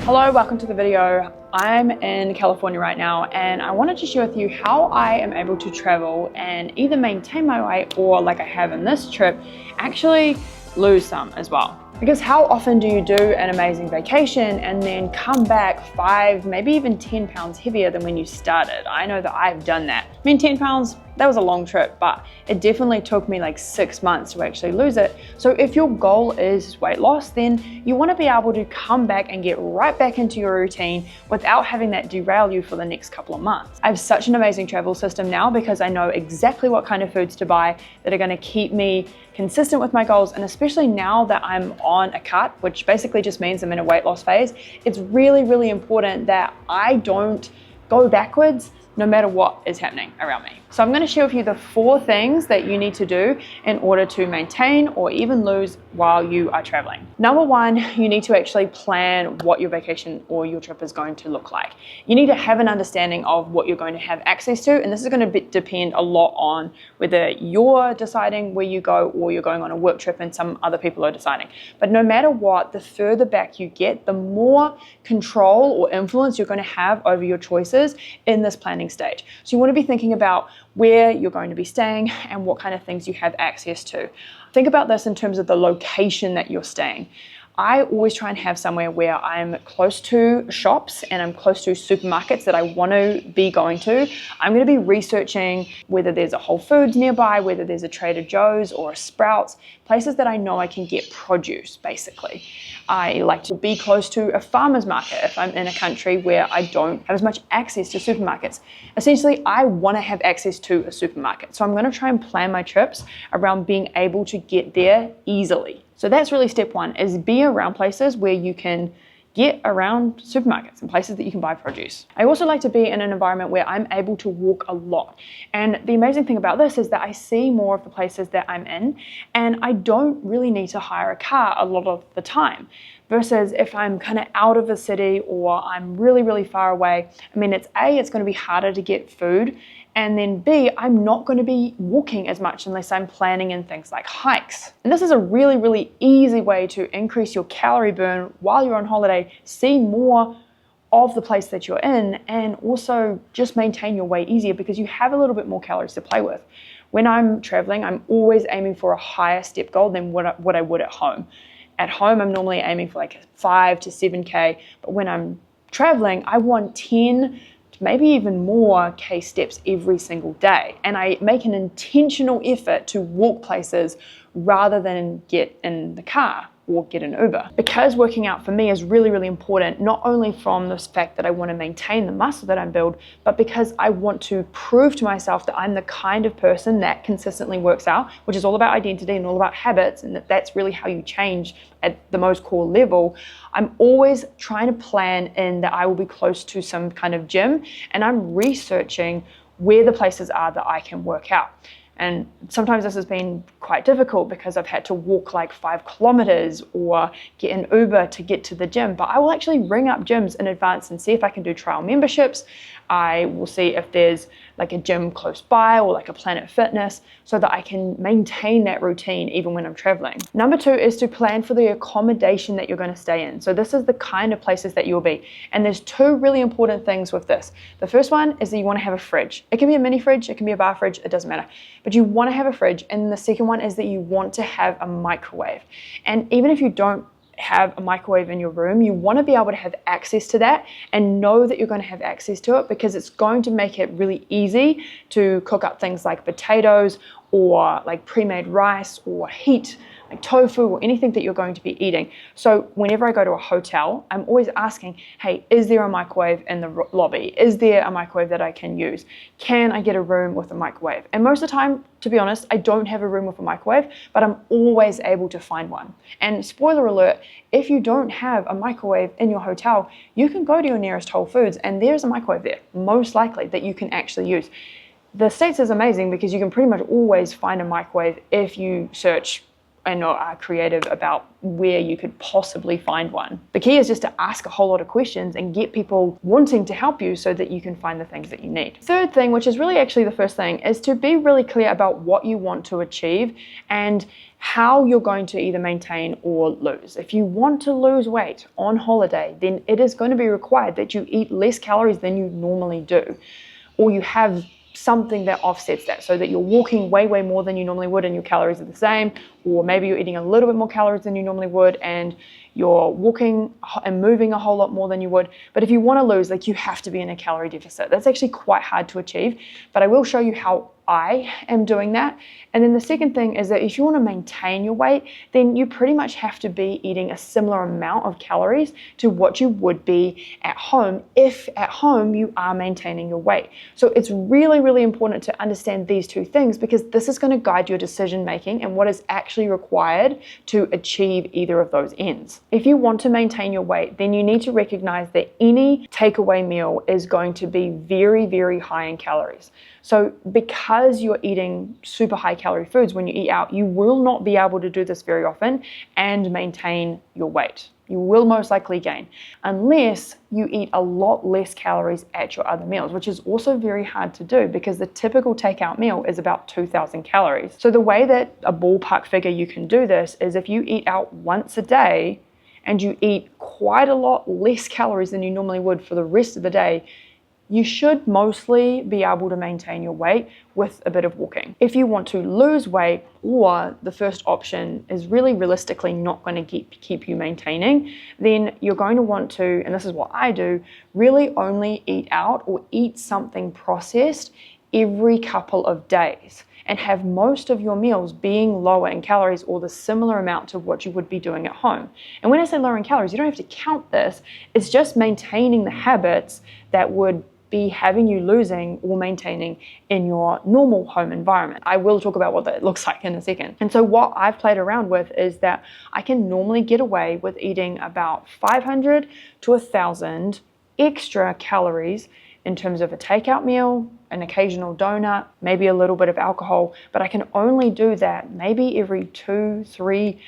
Hello, welcome to the video. I'm in California right now and I wanted to share with you how I am able to travel and either maintain my weight or, like I have in this trip, actually lose some as well. Because how often do you do an amazing vacation and then come back 5, maybe even 10 pounds heavier than when you started? I know that I've done that. I mean, 10 pounds, that was a long trip, but it definitely took me like 6 months to actually lose it. So if your goal is weight loss, then you want to be able to come back and get right back into your routine without having that derail you for the next couple of months. I have such an amazing travel system now because I know exactly what kind of foods to buy that are going to keep me consistent with my goals. And especially now that I'm on a cut, which basically just means I'm in a weight loss phase, it's really, really important that I don't go backwards no matter what is happening around me. So I'm going to share with you the 4 things that you need to do in order to maintain or even lose while you are traveling. Number 1, you need to actually plan what your vacation or your trip is going to look like. You need to have an understanding of what you're going to have access to, and this is going to depend a lot on whether you're deciding where you go or you're going on a work trip and some other people are deciding. But no matter what, the further back you get, the more control or influence you're going to have over your choices in this planning stage. So you want to be thinking about where you're going to be staying and what kind of things you have access to. Think about this in terms of the location that you're staying. I always try and have somewhere where I'm close to shops and I'm close to supermarkets that I want to be going to. I'm going to be researching whether there's a Whole Foods nearby, whether there's a Trader Joe's or a Sprouts, places that I know I can get produce, basically. I like to be close to a farmer's market if I'm in a country where I don't have as much access to supermarkets. Essentially, I want to have access to a supermarket. So I'm going to try and plan my trips around being able to get there easily. So that's really step 1, is be around places where you can get around supermarkets and places that you can buy produce. I also like to be in an environment where I'm able to walk a lot. And the amazing thing about this is that I see more of the places that I'm in and I don't really need to hire a car a lot of the time. Versus if I'm kind of out of a city or I'm really, really far away, I mean, it's going to be harder to get food. And then B, I'm not going to be walking as much unless I'm planning in things like hikes. And this is a really, really easy way to increase your calorie burn while you're on holiday, see more of the place that you're in, and also just maintain your weight easier because you have a little bit more calories to play with. When I'm traveling, I'm always aiming for a higher step goal than what I would at home. At home, I'm normally aiming for like 5 to 7K, but when I'm traveling, I want 10 maybe even more K steps every single day. And I make an intentional effort to walk places rather than get in the car or get an Uber. Because working out for me is really, really important, not only from the fact that I want to maintain the muscle that I'm built, but because I want to prove to myself that I'm the kind of person that consistently works out, which is all about identity and all about habits, and that's really how you change at the most core level. I'm always trying to plan in that I will be close to some kind of gym, and I'm researching where the places are that I can work out. And sometimes this has been quite difficult because I've had to walk like 5 kilometers or get an Uber to get to the gym. But I will actually ring up gyms in advance and see if I can do trial memberships. I will see if there's like a gym close by or like a Planet Fitness so that I can maintain that routine even when I'm traveling. Number 2 is to plan for the accommodation that you're going to stay in. So this is the kind of places that you'll be. And there's 2 really important things with this. The first one is that you want to have a fridge. It can be a mini fridge, it can be a bar fridge, it doesn't matter. But you want to have a fridge. And the second one is that you want to have a microwave. And even if you don't have a microwave in your room, you want to be able to have access to that and know that you're going to have access to it because it's going to make it really easy to cook up things like potatoes or like pre-made rice or heat like tofu or anything that you're going to be eating. So whenever I go to a hotel, I'm always asking, hey, is there a microwave in the lobby? Is there a microwave that I can use? Can I get a room with a microwave? And most of the time, to be honest, I don't have a room with a microwave, but I'm always able to find one. And spoiler alert, if you don't have a microwave in your hotel, you can go to your nearest Whole Foods and there's a microwave there, most likely, that you can actually use. The States is amazing because you can pretty much always find a microwave if you search and are creative about where you could possibly find one. The key is just to ask a whole lot of questions and get people wanting to help you so that you can find the things that you need. Third thing, which is really actually the first thing, is to be really clear about what you want to achieve and how you're going to either maintain or lose. If you want to lose weight on holiday, then it is going to be required that you eat less calories than you normally do, or you have something that offsets that, so that you're walking way more than you normally would and your calories are the same, or maybe you're eating a little bit more calories than you normally would and you're walking and moving a whole lot more than you would. But if you want to lose, like, you have to be in a calorie deficit. That's actually quite hard to achieve, but I will show you how I am doing that. And then the second thing is that if you want to maintain your weight, then you pretty much have to be eating a similar amount of calories to what you would be at home if at home you are maintaining your weight. So it's really important to understand these two things, because this is going to guide your decision making and what is actually required to achieve either of those ends. If you want to maintain your weight, then you need to recognize that any takeaway meal is going to be very high in calories. So because you're eating super high calorie foods when you eat out, you will not be able to do this very often and maintain your weight. You will most likely gain, unless you eat a lot less calories at your other meals, which is also very hard to do because the typical takeout meal is about 2,000 calories. So the way that a ballpark figure you can do this is if you eat out once a day and you eat quite a lot less calories than you normally would for the rest of the day, you should mostly be able to maintain your weight with a bit of walking. If you want to lose weight, or the first option is really realistically not going to keep you maintaining, then you're going to want to, and this is what I do, really only eat out or eat something processed every couple of days, and have most of your meals being lower in calories or the similar amount to what you would be doing at home. And when I say lower in calories, you don't have to count this. It's just maintaining the habits that would be having you losing or maintaining in your normal home environment. I will talk about what that looks like in a second. And so what I've played around with is that I can normally get away with eating about 500 to 1,000 extra calories in terms of a takeout meal, an occasional donut, maybe a little bit of alcohol, but I can only do that maybe every 2, 3,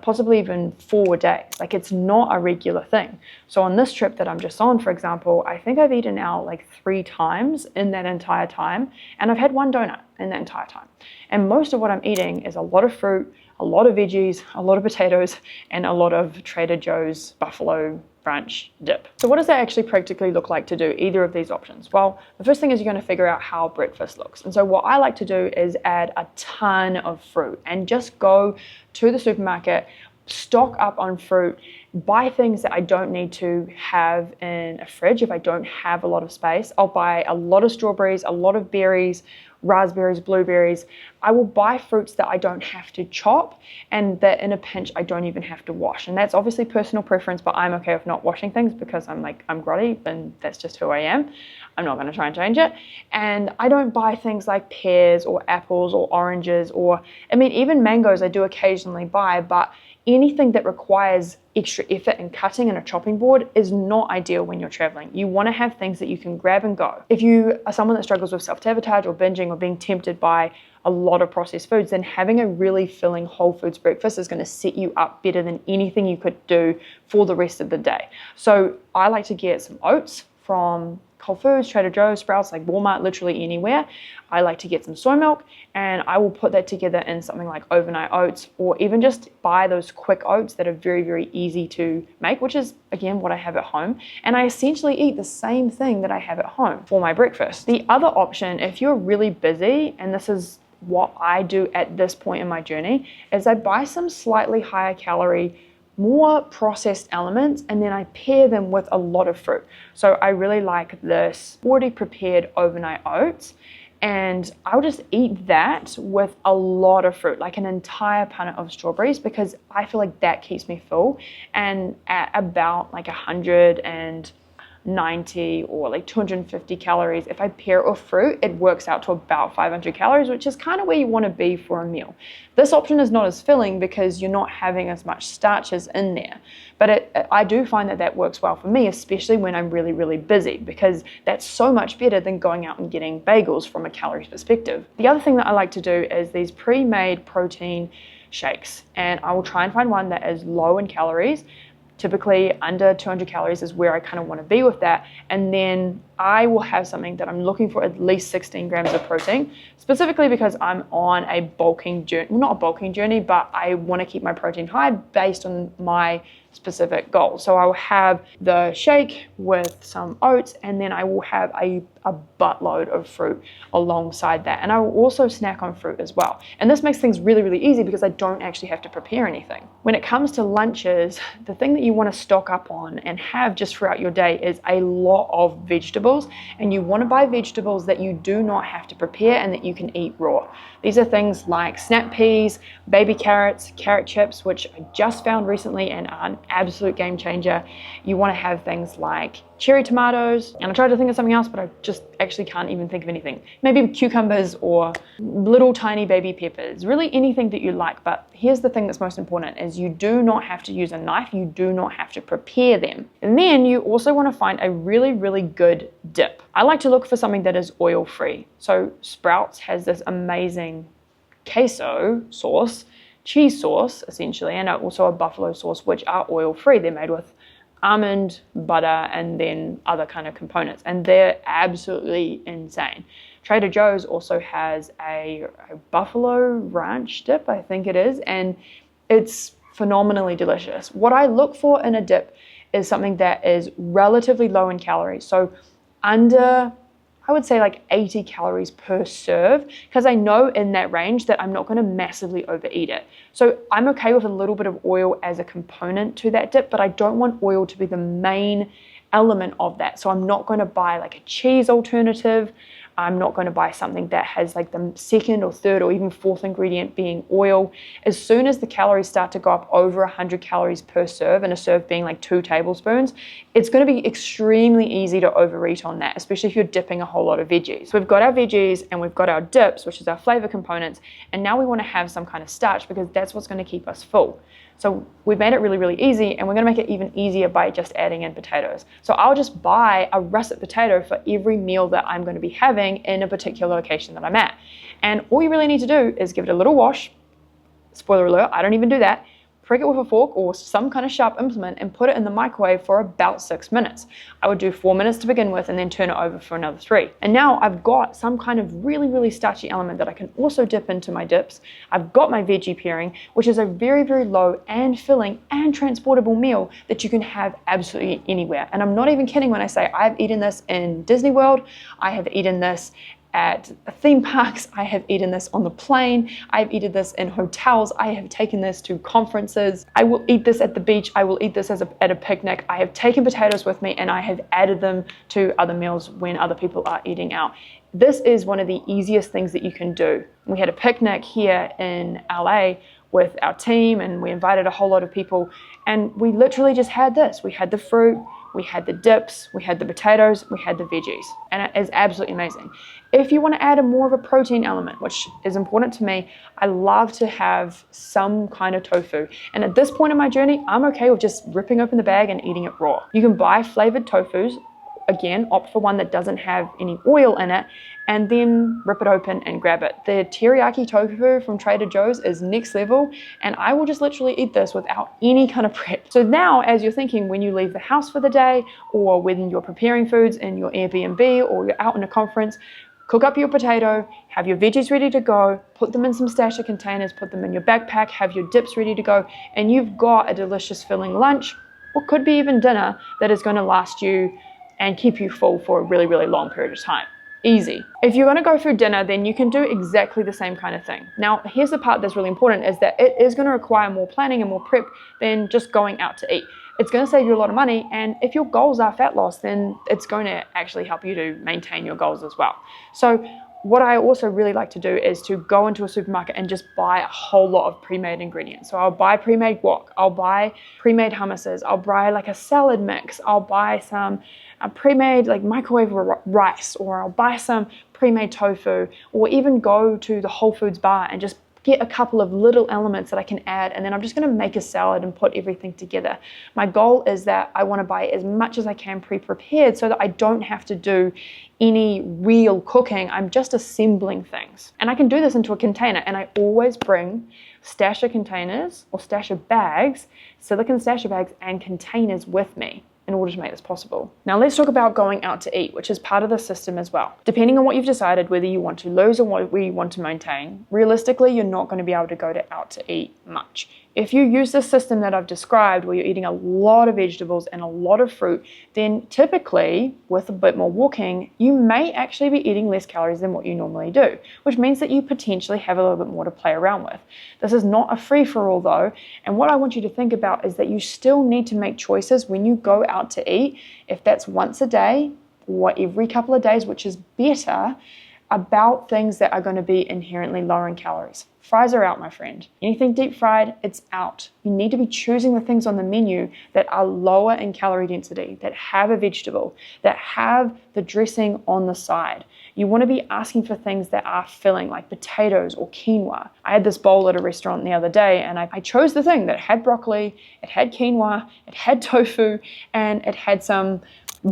possibly even 4 days. Like, it's not a regular thing. So on this trip that I'm just on, for example, I think I've eaten out like 3 times in that entire time, and I've had 1 donut in that entire time. And most of what I'm eating is a lot of fruit, a lot of veggies, a lot of potatoes, and a lot of Trader Joe's buffalo brunch dip. So what does that actually practically look like to do either of these options? Well, the first thing is you're going to figure out how breakfast looks. And so what I like to do is add a ton of fruit and just go to the supermarket, stock up on fruit, buy things that I don't need to have in a fridge if I don't have a lot of space. I'll buy a lot of strawberries, a lot of berries, raspberries, blueberries. I will buy fruits that I don't have to chop and that in a pinch I don't even have to wash. And that's obviously personal preference, but I'm okay with not washing things because I'm grotty and that's just who I am. I'm not going to try and change it. And I don't buy things like pears or apples or oranges or, even mangoes I do occasionally buy, but anything that requires extra effort in cutting and a chopping board is not ideal when you're traveling. You want to have things that you can grab and go. If you are someone that struggles with self-sabotage or binging or being tempted by a lot of processed foods, then having a really filling whole foods breakfast is going to set you up better than anything you could do for the rest of the day. So I like to get some oats from Whole Foods, Trader Joe's, Sprouts, like Walmart, literally anywhere. I like to get some soy milk and I will put that together in something like overnight oats, or even just buy those quick oats that are very easy to make, which is again what I have at home. And I essentially eat the same thing that I have at home for my breakfast. The other option, if you're really busy, and this is what I do at this point in my journey, is I buy some slightly higher calorie, more processed elements, and then I pair them with a lot of fruit. So I really like this already prepared overnight oats, and I'll just eat that with a lot of fruit, like an entire punnet of strawberries, because I feel like that keeps me full. And at about like 190 or like 250 calories, if I pair it with fruit, it works out to about 500 calories, which is kind of where you want to be for a meal. This option is not as filling because you're not having as much starches in there, but I do find that works well for me, especially when I'm really busy, because that's so much better than going out and getting bagels from a calories perspective. The other thing that I like to do is these pre-made protein shakes, and I will try and find one that is low in calories. Typically under 200 calories is where I kind of want to be with that. And then I will have something that I'm looking for at least 16 grams of protein, specifically because I'm on a bulking journey, well, not a bulking journey, but I want to keep my protein high based on my specific goal. So I will have the shake with some oats, and then I will have a buttload of fruit alongside that. And I will also snack on fruit as well. And this makes things really, really easy because I don't actually have to prepare anything. When it comes to lunches, the thing that you want to stock up on and have just throughout your day is a lot of vegetables. And you want to buy vegetables that you do not have to prepare and that you can eat raw. These are things like snap peas, baby carrots, carrot chips, which I just found recently and are an absolute game changer. You want to have things like cherry tomatoes, and I tried to think of something else, but I just actually can't even think of anything. Maybe cucumbers or little tiny baby peppers, really anything that you like. But here's the thing that's most important is you do not have to use a knife, you do not have to prepare them. And then you also want to find a really, really good dip. I like to look for something that is oil-free. So Sprouts has this amazing queso sauce, cheese sauce essentially, and also a buffalo sauce, which are oil-free. They're made with almond butter and then other kind of components, and they're absolutely insane. Trader Joe's also has a buffalo ranch dip, I think it is, and it's phenomenally delicious. What I look for in a dip is something that is relatively low in calories, so under, I would say like 80 calories per serve, because I know in that range that I'm not going to massively overeat it. So I'm okay with a little bit of oil as a component to that dip, but I don't want oil to be the main element of that. So I'm not going to buy like a cheese alternative. I'm not going to buy something that has like the second or third or even fourth ingredient being oil. As soon as the calories start to go up over 100 calories per serve, and a serve being like 2 tablespoons, it's going to be extremely easy to overeat on that, especially if you're dipping a whole lot of veggies. So we've got our veggies and we've got our dips, which is our flavor components, and now we want to have some kind of starch because that's what's going to keep us full. So we've made it really, really easy, and we're going to make it even easier by just adding in potatoes. So I'll just buy a russet potato for every meal that I'm going to be having in a particular location that I'm at. And all you really need to do is give it a little wash. Spoiler alert, I don't even do that. Prick it with a fork or some kind of sharp implement and put it in the microwave for about 6 minutes. I would do 4 minutes to begin with and then turn it over for another 3. And now I've got some kind of really, really starchy element that I can also dip into my dips. I've got my veggie pairing, which is a very, very low and filling and transportable meal that you can have absolutely anywhere. And I'm not even kidding when I say I've eaten this in Disney World. I have eaten this at theme parks, I have eaten this on the plane, I've eaten this in hotels, I have taken this to conferences, I will eat this at the beach, I will eat this at a picnic. I have taken potatoes with me and I have added them to other meals when other people are eating out. This is one of the easiest things that you can do. We had a picnic here in LA with our team and we invited a whole lot of people, and we literally just had this. We had the fruit, we had the dips, we had the potatoes, we had the veggies, and it is absolutely amazing. If you want to add more of a protein element, which is important to me, I love to have some kind of tofu. And at this point in my journey, I'm okay with just ripping open the bag and eating it raw. You can buy flavored tofus. Again, opt for one that doesn't have any oil in it, and then rip it open and grab it. The teriyaki tofu from Trader Joe's is next level, and I will just literally eat this without any kind of prep. So now, as you're thinking when you leave the house for the day, or when you're preparing foods in your Airbnb, or you're out in a conference, cook up your potato, have your veggies ready to go, put them in some stasher containers, put them in your backpack, have your dips ready to go, and you've got a delicious filling lunch, or could be even dinner, that is going to last you and keep you full for a really, really long period of time. Easy. If you're going to go through dinner, then you can do exactly the same kind of thing. Now, here's the part that's really important, is that it is going to require more planning and more prep than just going out to eat. It's going to save you a lot of money, and if your goals are fat loss, then it's going to actually help you to maintain your goals as well. So what I also really like to do is to go into a supermarket and just buy a whole lot of pre-made ingredients. So I'll buy pre-made guac, I'll buy pre-made hummuses, I'll buy like a salad mix, I'll buy some pre-made like microwave rice, or I'll buy some pre-made tofu, or even go to the Whole Foods bar and just get a couple of little elements that I can add, and then I'm just going to make a salad and put everything together. My goal is that I want to buy as much as I can pre-prepared so that I don't have to do any real cooking. I'm just assembling things. And I can do this into a container, and I always bring stasher containers or stasher bags, silicone stasher bags and containers with me in order to make this possible. Now let's talk about going out to eat, which is part of the system as well. Depending on what you've decided, whether you want to lose or what you want to maintain, realistically, you're not going to be able to go out to eat much. If you use the system that I've described, where you're eating a lot of vegetables and a lot of fruit, then typically, with a bit more walking, you may actually be eating less calories than what you normally do, which means that you potentially have a little bit more to play around with. This is not a free-for-all though, and what I want you to think about is that you still need to make choices when you go out to eat, if that's once a day or every couple of days, which is better, about things that are going to be inherently lower in calories. Fries are out, my friend. Anything deep fried, it's out. You need to be choosing the things on the menu that are lower in calorie density, that have a vegetable, that have the dressing on the side. You want to be asking for things that are filling, like potatoes or quinoa. I had this bowl at a restaurant the other day, and I chose the thing that had broccoli, it had quinoa, it had tofu, and it had some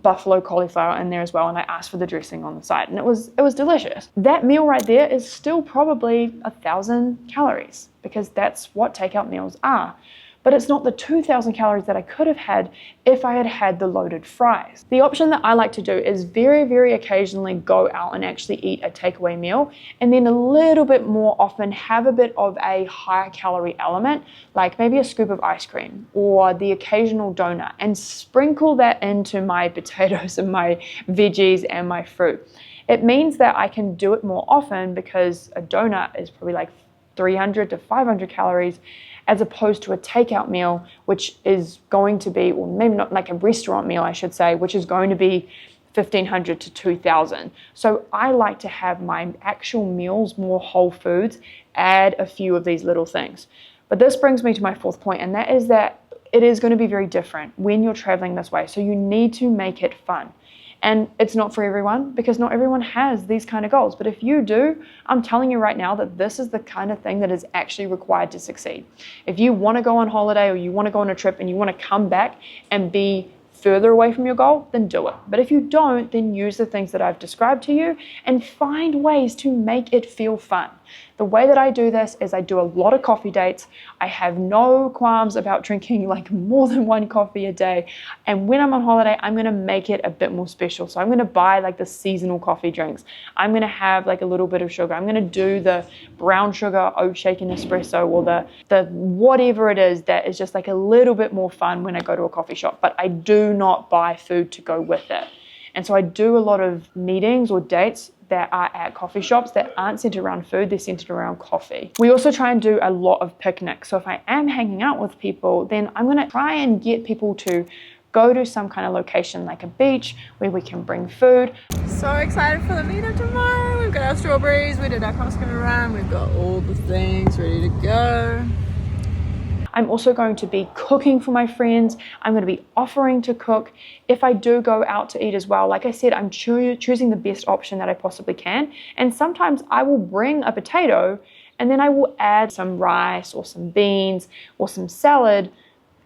buffalo cauliflower in there as well, and I asked for the dressing on the side, and it was delicious. That meal right there is still probably 1,000 calories, because that's what takeout meals are. But it's not the 2,000 calories that I could have had if I had had the loaded fries. The option that I like to do is very, very occasionally go out and actually eat a takeaway meal, and then a little bit more often have a bit of a higher calorie element, like maybe a scoop of ice cream or the occasional donut, and sprinkle that into my potatoes and my veggies and my fruit. It means that I can do it more often, because a donut is probably like 300 to 500 calories, as opposed to a takeout meal, which is going to be, or maybe not, like a restaurant meal, I should say, which is going to be 1,500 to 2,000. So I like to have my actual meals more whole foods, add a few of these little things. But this brings me to my fourth point, and that is that it is going to be very different when you're traveling this way. So you need to make it fun. And it's not for everyone, because not everyone has these kind of goals. But if you do, I'm telling you right now that this is the kind of thing that is actually required to succeed. If you want to go on holiday, or you want to go on a trip and you want to come back and be further away from your goal, then do it. But if you don't, then use the things that I've described to you and find ways to make it feel fun. The way that I do this is I do a lot of coffee dates. I have no qualms about drinking like more than one coffee a day. And when I'm on holiday, I'm going to make it a bit more special. So I'm going to buy like the seasonal coffee drinks. I'm going to have like a little bit of sugar. I'm going to do the brown sugar oat shaken espresso, or the whatever it is that is just like a little bit more fun when I go to a coffee shop. But I do not buy food to go with it. And so I do a lot of meetings or dates that are at coffee shops that aren't centered around food, they're centered around coffee. We also try and do a lot of picnics. So if I am hanging out with people, then I'm gonna try and get people to go to some kind of location like a beach where we can bring food. So excited for the meetup tomorrow. We've got our strawberries, we did our Costco run, we've got all the things ready to go. I'm also going to be cooking for my friends. I'm going to be offering to cook. If I do go out to eat as well, like I said, I'm choosing the best option that I possibly can. And sometimes I will bring a potato, and then I will add some rice or some beans or some salad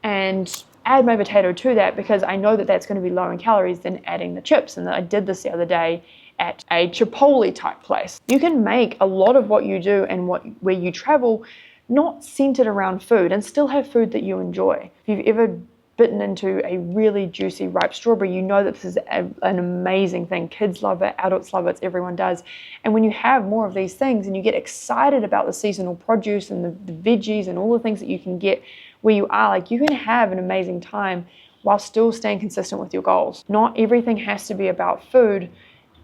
and add my potato to that, because I know that that's going to be lower in calories than adding the chips. And I did this the other day at a Chipotle type place. You can make a lot of what you do and where you travel not centered around food, and still have food that you enjoy. If you've ever bitten into a really juicy ripe strawberry, you know that this is an amazing thing. Kids love it, adults love it, everyone does. And when you have more of these things and you get excited about the seasonal produce and the veggies and all the things that you can get where you are, like, you can have an amazing time while still staying consistent with your goals. Not everything has to be about food.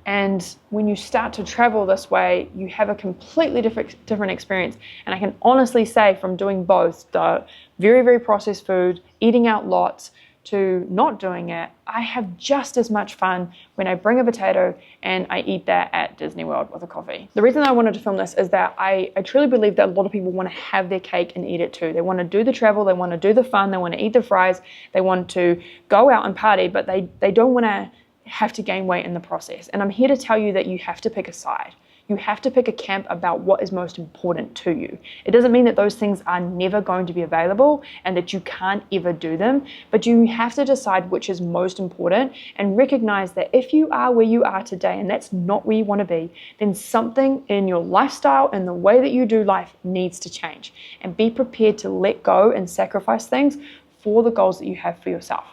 And when you start to travel this way, you have a completely different experience. And I can honestly say, from doing both, the very, very processed food, eating out lots, to not doing it, I have just as much fun when I bring a potato and I eat that at Disney World with a coffee. The reason I wanted to film this is that I truly believe that a lot of people want to have their cake and eat it too. They want to do the travel, they want to do the fun, they want to eat the fries, they want to go out and party, but they don't want to have to gain weight in the process. And I'm here to tell you that you have to pick a side. You have to pick a camp about what is most important to you. It doesn't mean that those things are never going to be available and that you can't ever do them, but you have to decide which is most important and recognize that if you are where you are today and that's not where you want to be, then something in your lifestyle and the way that you do life needs to change. And be prepared to let go and sacrifice things for the goals that you have for yourself.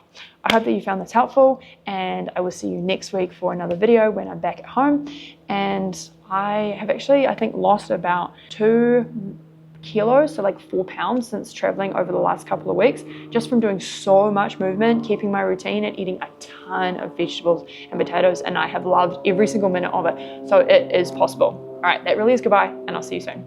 I hope that you found this helpful, and I will see you next week for another video when I'm back at home. And I have actually, I think, lost about 2 kilos, so like 4 pounds, since traveling over the last couple of weeks, just from doing so much movement, keeping my routine, and eating a ton of vegetables and potatoes, and I have loved every single minute of it. So it is possible. All right, that really is goodbye, and I'll see you soon.